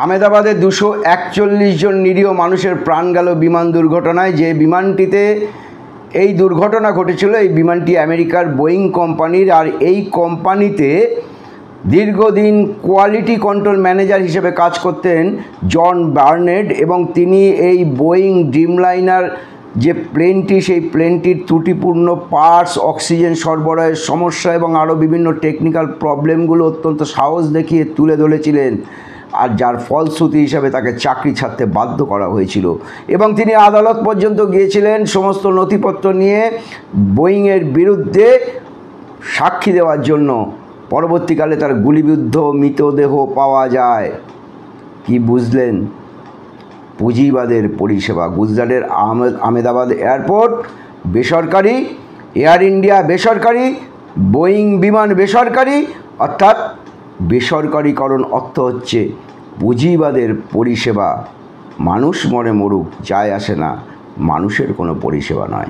আহমেদাবাদে 241 জন নিরীহ মানুষের প্রাণ গেল বিমান দুর্ঘটনায়। যে বিমানটিতে এই দুর্ঘটনা ঘটেছিল, এই বিমানটি আমেরিকার বোয়িং কোম্পানির। আর এই কোম্পানিতে দীর্ঘদিন কোয়ালিটি কন্ট্রোল ম্যানেজার হিসেবে কাজ করতেন জন বার্নেট, এবং তিনি এই বোয়িং ড্রিমলাইনার যে প্লেনটি, সেই প্লেনটির ত্রুটিপূর্ণ পার্টস, অক্সিজেন সরবরাহের সমস্যা এবং আরও বিভিন্ন টেকনিক্যাল প্রবলেমগুলো অত্যন্ত সাহস দেখিয়ে তুলে ধরেছিলেন, আর যার ফলশ্রুতি হিসাবে তাকে চাকরি ছাড়তে বাধ্য করা হয়েছিল। এবং তিনি আদালত পর্যন্ত গিয়েছিলেন সমস্ত নথিপত্র নিয়ে বোয়িংয়ের বিরুদ্ধে সাক্ষী দেওয়ার জন্য। পরবর্তীকালে তার গুলিবিদ্ধ মৃতদেহ পাওয়া যায়। কি বুঝলেন? পুঁজিবাদের পরিষেবা। গুজরাটের আহমেদাবাদ এয়ারপোর্ট বেসরকারি, এয়ার ইন্ডিয়া বেসরকারি, বোয়িং বিমান বেসরকারি, অর্থাৎ বেসরকারিকরণ অর্থ হচ্ছে পুঁজিবাদের পরিষেবা। মানুষ মরে মরুক, যায় আসে না, মানুষের কোনো পরিষেবা নয়।